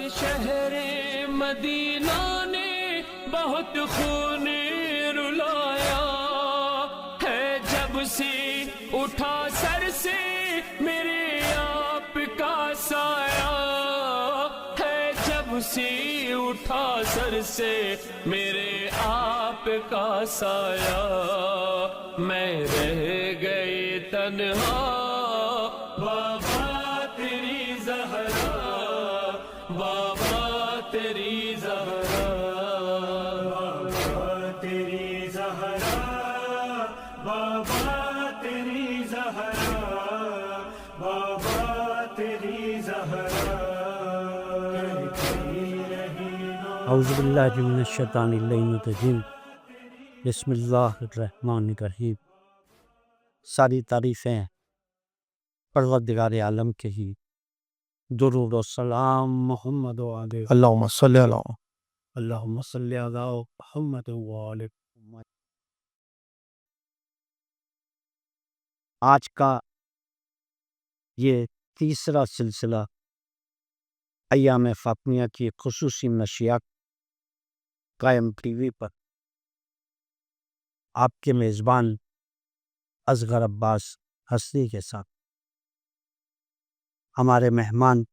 شہر مدینہ نے بہت خون رلایا ہے، جب سے اٹھا سر سے میرے آپ کا سایہ ہے، جب سے اٹھا سر سے میرے آپ کا سایہ، میں رہ گئی تنہا بابا تیری زہرا، بابا تیری زہرا، بابا تیری زہرا، بابا تیری زہرا، بابا تیری زہرا، کہتی رہی اعوذ باللہ من الشیطان الرجیم، بسم اللہ الرحمن الرحیم۔ ساری تعریفیں پروردگار عالم کے ہی، درود و سلام محمد و آلہ، اللہم صلی علی اللہم صلی علی محمد و آلہ محمد۔ آج کا یہ تیسرا سلسلہ ایام فاطمیہ کی خصوصی نشریات قائم ٹی وی پر آپ کے میزبان اصغر عباس ہستی کے ساتھ۔ ہمارے مہمان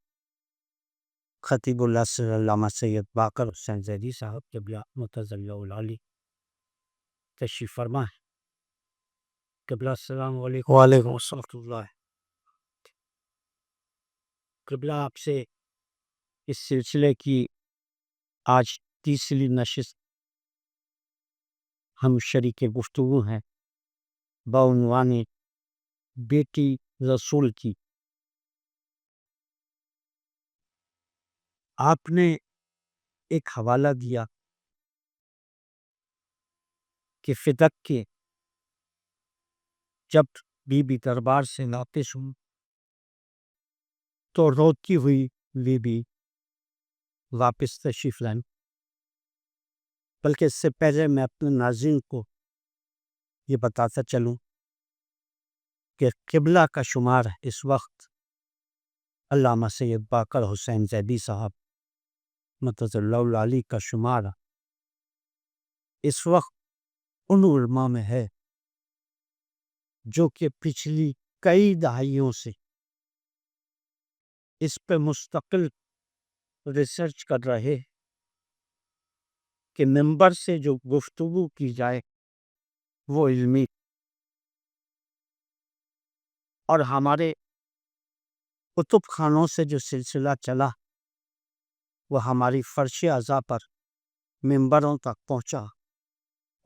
خطیب العصر علامہ سید باقر حسین زیدی صاحب قبلہ متضل العالی تشریف فرما ہے۔ قبلہ السلام علیکم وعلیکم ورحمۃ اللہ۔ قبلہ آپ سے اس سلسلے کی آج تیسری نشست ہم شریک گفتگو ہیں بعنوان بیٹی رسول کی۔ آپ نے ایک حوالہ دیا کہ فدق کے جب بی بی دربار سے واپس ہوں تو روتی ہوئی بی بی واپس تشریف لائیں، بلکہ اس سے پہلے میں اپنے ناظرین کو یہ بتاتا چلوں کہ قبلہ کا شمار اس وقت علامہ سید باقر حسین زیدی صاحب متضل العالی کا شمار اس وقت ان علماء میں ہے جو کہ پچھلی کئی دہائیوں سے اس پہ مستقل ریسرچ کر رہے کہ منبر سے جو گفتگو کی جائے وہ علمی، اور ہمارے کتب خانوں سے جو سلسلہ چلا وہ ہماری فرش اعضاء پر منبروں تک پہنچا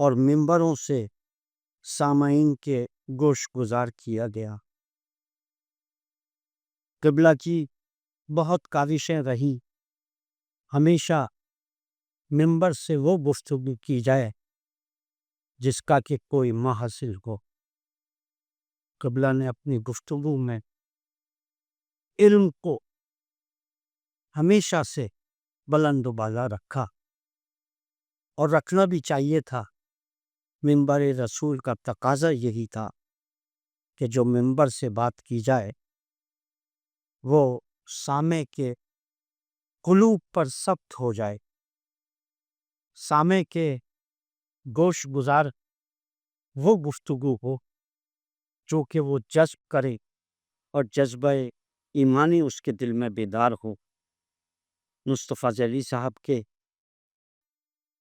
اور منبروں سے سامعین کے گوش گزار کیا گیا۔ قبلہ کی بہت کاوشیں رہی ہمیشہ منبر سے وہ گفتگو کی جائے جس کا کہ کوئی محصل ہو۔ قبلہ نے اپنی گفتگو میں علم کو ہمیشہ سے بلند و بالا رکھا، اور رکھنا بھی چاہیے تھا۔ منبر رسول کا تقاضا یہی تھا کہ جو منبر سے بات کی جائے وہ سامع کے قلوب پر ثبت ہو جائے، سامع کے گوش گزار وہ گفتگو ہو جو کہ وہ جذب کرے اور جذبہ ایمانی اس کے دل میں بیدار ہو۔ مصطفیٰ ذیلی صاحب کے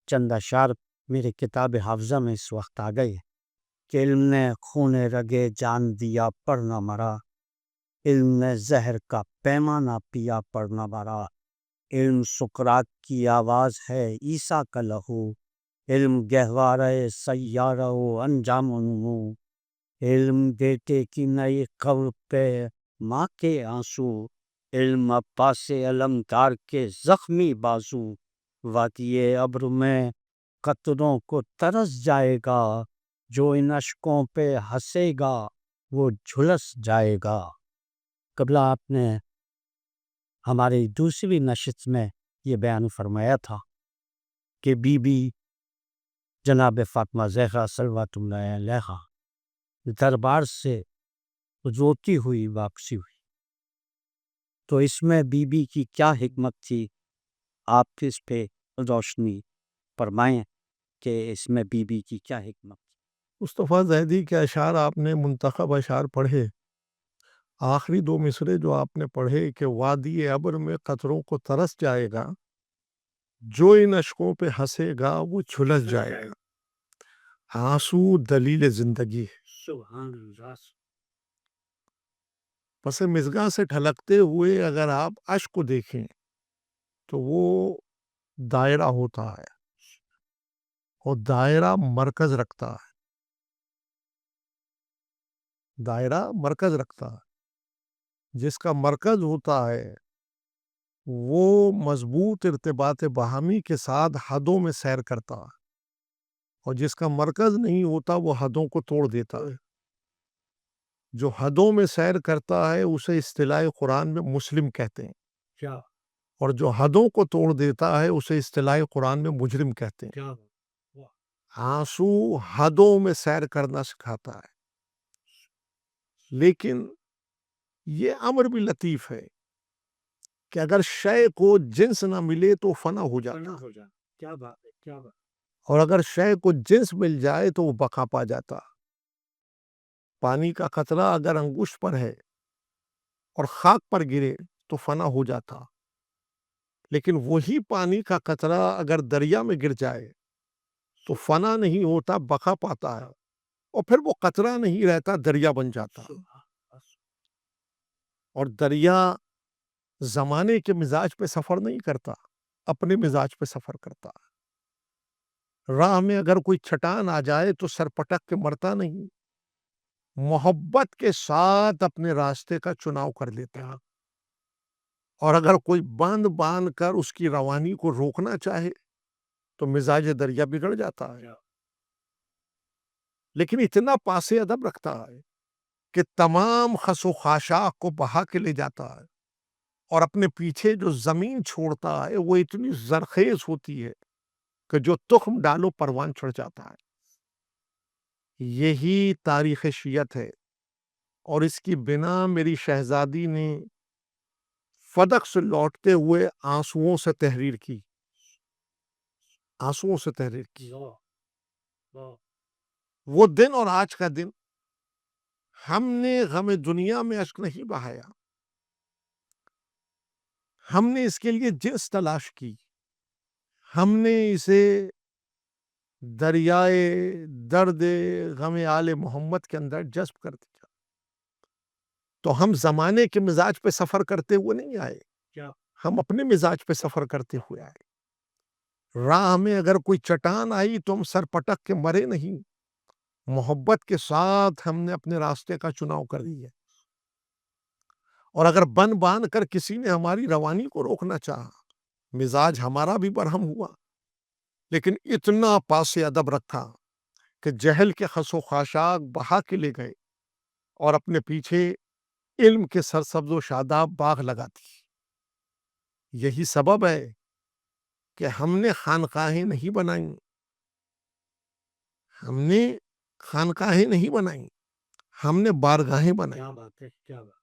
چند اشعار میرے کتاب حافظہ میں اس وقت آ گئے کہ علم نے خون رگے جان دیا پر نہ مرا، علم نے زہر کا پیمانہ پیا پر نہ مرا، علم سقراط کی آواز ہے عیسیٰ کا لہو، علم گہوارہ سیارہ و انجام نمو، علم بیٹے کی نئی قبر پہ ماں کے آنسو، علم عباس علمدار کے زخمی بازو، وادی ابر میں قطروں کو ترس جائے گا، جو ان اشکوں پہ ہنسے گا وہ جھلس جائے گا۔ قبلہ آپ نے ہماری دوسری نشست میں یہ بیان فرمایا تھا کہ بی بی جناب فاطمہ زہرا صلوات اللہ علیہا دربار سے روتی ہوئی واپسی ہوئی، تو اس میں بی بی کی کیا حکمت تھی آپ اس پہ روشنی فرمائیں کہ اس میں بی بی کی کیا حکمت؟ مصطفیٰ زیدی کے اشعار آپ نے منتخب اشعار پڑھے، آخری دو مصرے جو آپ نے پڑھے کہ وادی ابر میں قطروں کو ترس جائے گا، جو ان اشکوں پہ ہنسے گا وہ جھلس جائے گا، آنسو دلیل زندگی ہے۔ سبحان اللہ۔ پس مژگاں سے ٹھلکتے ہوئے اگر آپ اشک کو دیکھیں تو وہ دائرہ ہوتا ہے اور دائرہ مرکز رکھتا ہے، دائرہ مرکز رکھتا ہے، جس کا مرکز ہوتا ہے وہ مضبوط ارتباط باہمی کے ساتھ حدوں میں سیر کرتا ہے، اور جس کا مرکز نہیں ہوتا وہ حدوں کو توڑ دیتا ہے۔ جو حدوں میں سیر کرتا ہے اسے اصطلاح قرآن میں مسلم کہتے ہیں، کیا اور جو حدوں کو توڑ دیتا ہے اسے اصطلاح قرآن میں مجرم کہتے ہیں۔ کیا آنسو حدوں میں سیر کرنا سکھاتا ہے، لیکن یہ امر بھی لطیف ہے کہ اگر شے کو جنس نہ ملے تو فنا ہو جاتا، ہو جائے؟ کیا بات ہے، کیا بات! اور اگر شے کو جنس مل جائے تو وہ بقا پا جاتا۔ پانی کا قطرہ اگر انگشت پر ہے اور خاک پر گرے تو فنا ہو جاتا، لیکن وہی پانی کا قطرہ اگر دریا میں گر جائے تو فنا نہیں ہوتا، بقا پاتا ہے، اور پھر وہ قطرہ نہیں رہتا، دریا بن جاتا۔ اور دریا زمانے کے مزاج پہ سفر نہیں کرتا، اپنے مزاج پہ سفر کرتا۔ راہ میں اگر کوئی چٹان آ جائے تو سر پٹک کے مرتا نہیں، محبت کے ساتھ اپنے راستے کا چناؤ کر لیتا ہے، اور اگر کوئی باندھ کر اس کی روانی کو روکنا چاہے تو مزاج دریا بگڑ جاتا ہے، لیکن اتنا پاس ادب رکھتا ہے کہ تمام خس و خاشاک کو بہا کے لے جاتا ہے، اور اپنے پیچھے جو زمین چھوڑتا ہے وہ اتنی زرخیز ہوتی ہے کہ جو تخم ڈالو پروان چڑھ جاتا ہے۔ یہی تاریخ شیعت ہے، اور اس کی بنا میری شہزادی نے فدق سے لوٹتے ہوئے آنسوؤں سے تحریر کی، آنسوؤں سے تحریر کی۔ وہ دن اور آج کا دن ہم نے غم دنیا میں اشک نہیں بہایا، ہم نے اس کے لیے جنس تلاش کی، ہم نے اسے دریائے درد غم آل محمد کے اندر جذب کر دیا۔ تو ہم زمانے کے مزاج پہ سفر کرتے ہوئے نہیں آئے، ہم اپنے مزاج پہ سفر کرتے ہوئے آئے۔ راہ میں اگر کوئی چٹان آئی تو ہم سر پٹک کے مرے نہیں، محبت کے ساتھ ہم نے اپنے راستے کا چناؤ کر دیا۔ اور اگر باندھ کر کسی نے ہماری روانی کو روکنا چاہا، مزاج ہمارا بھی برہم ہوا، لیکن اتنا پاس ادب رکھا کہ جہل کے خس و خاشاک بہا کے لے گئے اور اپنے پیچھے علم کے سرسبز و شاداب باغ لگا دی۔ یہی سبب ہے کہ ہم نے خانقاہیں نہیں بنائیں، ہم نے خانقاہیں نہیں بنائیں، ہم نے بارگاہیں بنائیں۔ کیا بات ہے، کیا بات!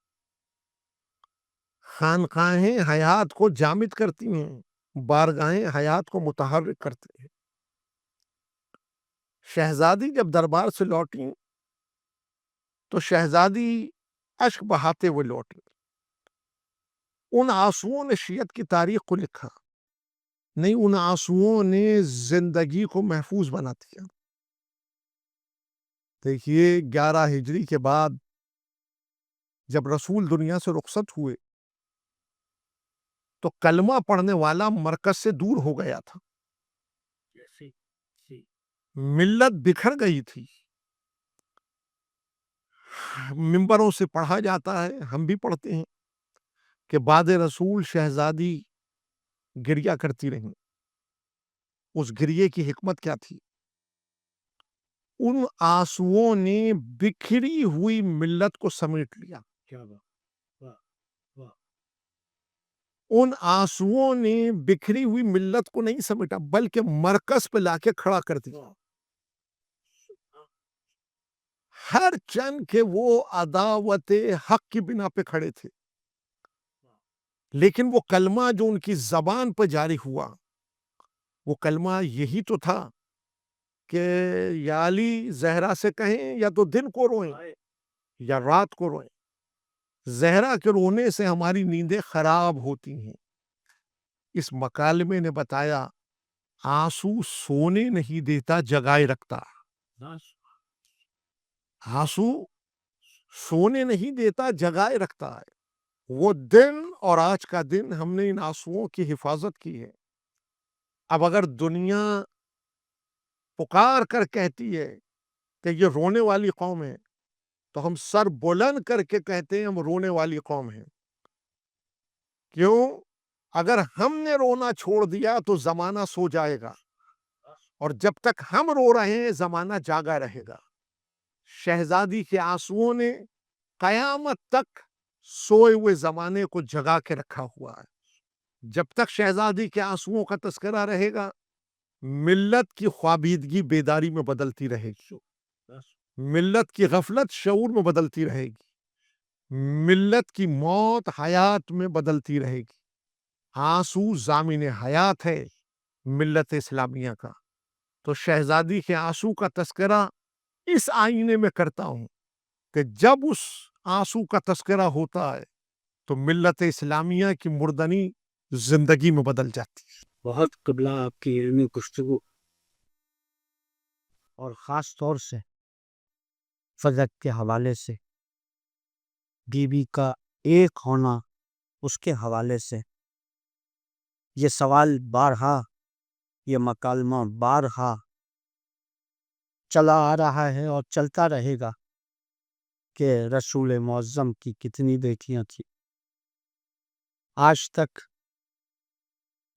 خانقاہیں حیات کو جامد کرتی ہیں، بارگاہیں حیات کو متحرک کرتی ہیں۔ شہزادی جب دربار سے لوٹی تو شہزادی اشک بہاتے ہوئے لوٹی۔ ان آنسوؤں نے شیعت کی تاریخ کو لکھا نہیں، ان آنسوؤں نے زندگی کو محفوظ بنا دیا۔ دیکھیے 11 ہجری کے بعد جب رسول دنیا سے رخصت ہوئے تو کلمہ پڑھنے والا مرکز سے دور ہو گیا تھا، ملت بکھر گئی تھی، ممبروں سے پڑھا جاتا ہے، ہم بھی پڑھتے ہیں کہ بعد رسول شہزادی گریا کرتی رہیں۔ اس گریے کی حکمت کیا تھی؟ ان آنسوؤں نے بکھری ہوئی ملت کو سمیٹ لیا۔ کیا بات! ان آنسوؤں نے بکھری ہوئی ملت کو نہیں سمیٹا بلکہ مرکز پہ لا کے کھڑا کر دیا۔ ہر چند کے وہ عداوت حق کی بنا پہ کھڑے تھے، لیکن وہ کلمہ جو ان کی زبان پر جاری ہوا وہ کلمہ یہی تو تھا کہ یا علی زہرا سے کہیں یا تو دن کو روئیں یا رات کو روئیں. زہرا کے رونے سے ہماری نیندیں خراب ہوتی ہیں. اس مکالمے نے بتایا آنسو سونے نہیں دیتا جگائے رکھتا. آنسو سونے نہیں دیتا جگائے رکھتا ہے. وہ دن اور آج کا دن ہم نے ان آنسوؤں کی حفاظت کی ہے. اب اگر دنیا پکار کر کہتی ہے کہ یہ رونے والی قوم ہے تو ہم سر بلند کر کے کہتے ہیں ہم رونے والی قوم ہیں. کیوں؟ اگر ہم نے رونا چھوڑ دیا تو زمانہ سو جائے گا اور جب تک ہم رو رہے ہیں زمانہ جاگا رہے گا. شہزادی کے آنسوؤں نے قیامت تک سوئے ہوئے زمانے کو جگا کے رکھا ہوا ہے. جب تک شہزادی کے آنسوؤں کا تذکرہ رہے گا ملت کی خوابیدگی بیداری میں بدلتی رہے گی. ملت کی غفلت شعور میں بدلتی رہے گی. ملت کی موت حیات میں بدلتی رہے گی. آنسو ضامن حیات ہے ملت اسلامیہ کا. تو شہزادی کے آنسو کا تذکرہ اس آئینے میں کرتا ہوں کہ جب اس آنسو کا تذکرہ ہوتا ہے تو ملت اسلامیہ کی مردنی زندگی میں بدل جاتی ہے. بہت قبلہ آپ کی علمی گفتگو اور خاص طور سے فضل کے حوالے سے بی بی کا ایک ہونا اس کے حوالے سے یہ سوال بارہا یہ مکالمہ بارہا چلا آ رہا ہے اور چلتا رہے گا کہ رسول معظم کی کتنی بیٹیاں تھیں. آج تک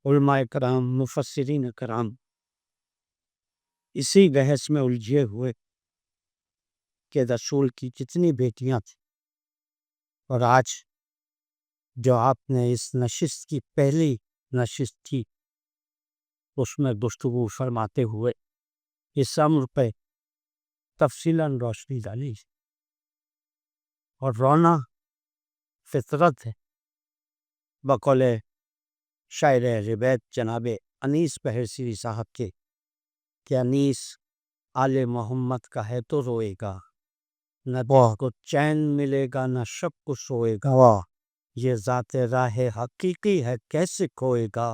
علماء کرام مفسرین کرام اسی بحث میں الجھے ہوئے کہ رسول کی کتنی بیٹیاں تھیں. اور آج جو آپ نے اس نشست کی پہلی نشست تھی اس میں گفتگو فرماتے ہوئے اس امر پہ تفصیلاً روشنی ڈالی اور رونا فطرت ہے. بقول شاعر ربیت جناب انیس بہرسری صاحب کے کہ انیس آل محمد کا ہے تو روئے گا، نہ دل کو چین ملے گا نہ شب کو سوئے گا. یہ ذات راہ حقیقی ہے کیسے کھوئے گا،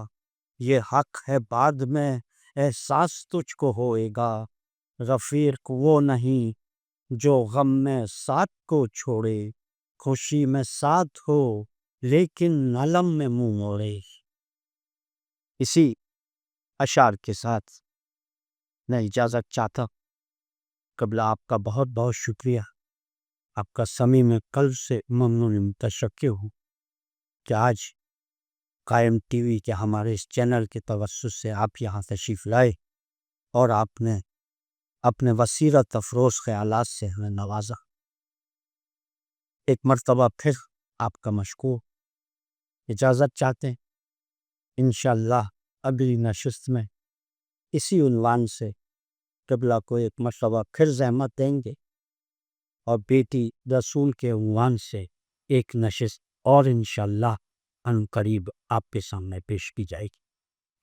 یہ حق ہے بعد میں احساس تجھ کو ہوئے گا. رفیق وہ نہیں جو غم میں ساتھ کو چھوڑے، خوشی میں ساتھ ہو لیکن علم میں منہ موڑے. اسی اشعار کے ساتھ میں اجازت چاہتا. قبل آپ کا بہت بہت شکریہ. آپ کا صمیم قلب سے ممنون متشکر ہوں کہ آج قائم ٹی وی کے ہمارے اس چینل کے توسط سے آپ یہاں تشریف لائے اور آپ نے اپنے بصیرت افروز خیالات سے ہمیں نوازا. ایک مرتبہ پھر آپ کا مشکور. اجازت چاہتے ہیں انشاءاللہ اگلی نشست میں اسی عنوان سے قبلہ کو ایک مرتبہ پھر زحمت دیں گے اور بیٹی رسول کے عنوان سے ایک نشست اور انشاءاللہ ان قریب آپ کے سامنے پیش کی جائے گی.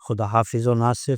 خدا حافظ و ناصر.